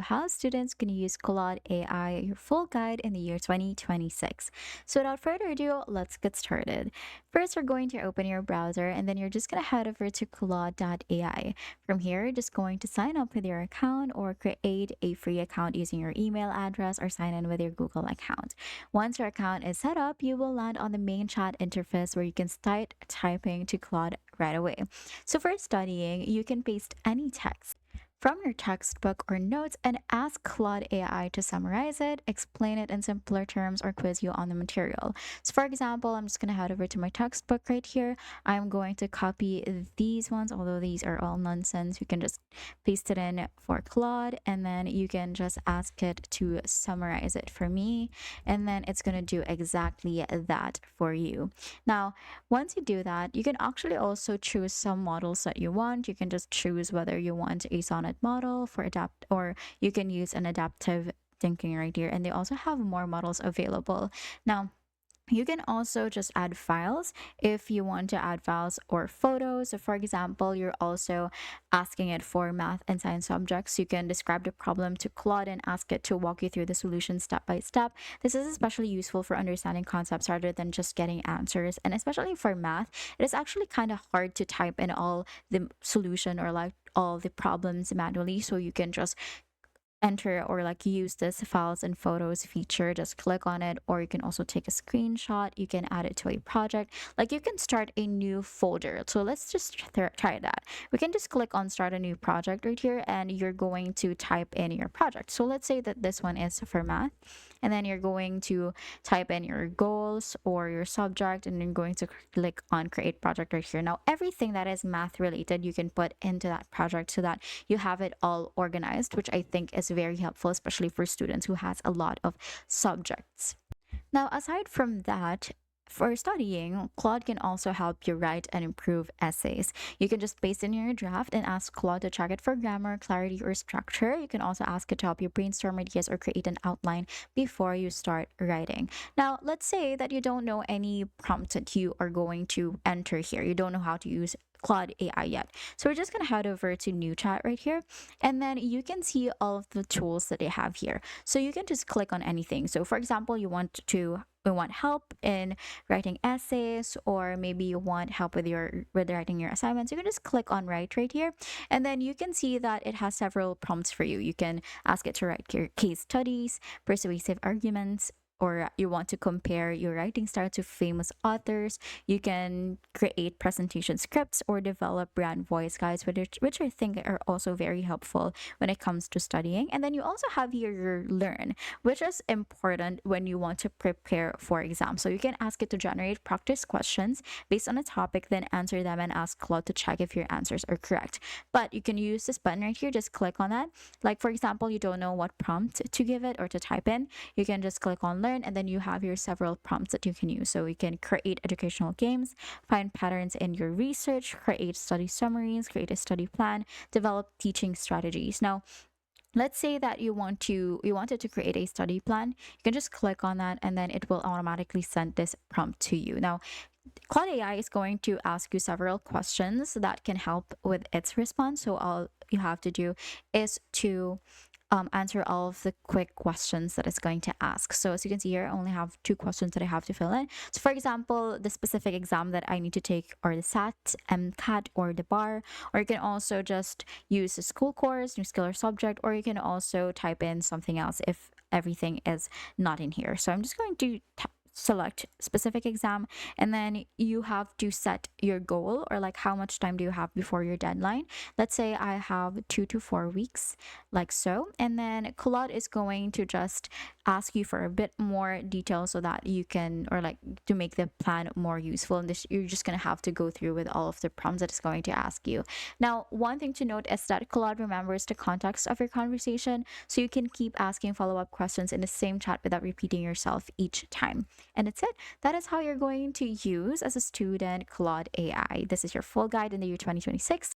How students can use Claude AI, your full guide in the year 2026. So without further ado, let's get started. First, you're going to open your browser and then you're just going to head over to Claude AI. From here, you're just going to sign up with your account or create a free account using your email address or sign in with your Google account. Once your account is set up, you will land on the main chat interface where you can start typing to Claude right away. So for studying, you can paste any text from your textbook or notes and ask Claude AI to summarize it, explain it in simpler terms, or quiz you on the material. So, for example, I'm just going to head over to my textbook right here. I'm going to copy these ones, although these are all nonsense. You can just paste it in for Claude, and then you can just ask it to summarize it for me, and then it's going to do exactly that for you. Now, once you do that, you can actually also choose some models that you want. You can just choose whether you want a sonnet model for adapt, or you can use an adaptive thinking right here. And they also have more models available. Now, you can also just add files if you want to add files or photos. So, for example, you're also asking it for math and science subjects. You can describe the problem to Claude and ask it to walk you through the solution step by step. This is especially useful for understanding concepts rather than just getting answers. And especially for math, it is actually kind of hard to type in all the solution or like all the problems manually. So, you can just enter or like use this files and photos feature. Just click on it, or you can also take a screenshot. You can add it to a project, like you can start a new folder. So let's just try that. We can just click on start a new project right here, and you're going to type in your project. So let's say that this one is for math, and then you're going to type in your goals or your subject, and you're going to click on create project right here. Now everything that is math related you can put into that project so that you have it all organized, which I think is very helpful, especially for students who has a lot of subjects. Now, aside from that, for studying, Claude can also help you write and improve essays. You can just paste in your draft and ask Claude to check it for grammar, clarity, or structure. You can also ask it to help you brainstorm ideas or create an outline before you start writing. Now, let's say that you don't know any prompt that you are going to enter here. You don't know how to use Claude AI yet. So we're just going to head over to new chat right here, and then you can see all of the tools that they have here. So you can just click on anything. So for example, you want help in writing essays, or maybe you want help with writing your assignments. You can just click on write right here, and then you can see that it has several prompts for you. You can ask it to write your case studies, persuasive arguments, or you want to compare your writing style to famous authors. You can create presentation scripts or develop brand voice guides, which I think are also very helpful when it comes to studying. And then you also have here your learn, which is important when you want to prepare for exams. So you can ask it to generate practice questions based on a topic, then answer them and ask Claude to check if your answers are correct. But you can use this button right here, just click on that. Like for example, you don't know what prompt to give it or to type in, you can just click on learn, and then you have your several prompts that you can use. So you can create educational games, find patterns in your research, create study summaries, create a study plan, develop teaching strategies. Now, let's say that you wanted to create a study plan. You can just click on that, and then it will automatically send this prompt to you. Now, Claude AI is going to ask you several questions that can help with its response. So all you have to do is to answer all of the quick questions that it's going to ask. So as you can see here, I only have two questions that I have to fill in. So for example, the specific exam that I need to take, or the SAT, MCAT, or the bar, or you can also just use the school course, new skill or subject, or you can also type in something else if everything is not in here. So I'm just going to select specific exam, and then you have to set your goal, or like how much time do you have before your deadline. Let's say I have 2 to 4 weeks, like so, and then Claude is going to just ask you for a bit more detail so that you can, or like to make the plan more useful. And this, you're just going to have to go through with all of the prompts that it's going to ask you. Now, one thing to note is that Claude remembers the context of your conversation, so you can keep asking follow-up questions in the same chat without repeating yourself each time. And that's it. That is how you're going to use, as a student, Claude AI. This is your full guide in the year 2026.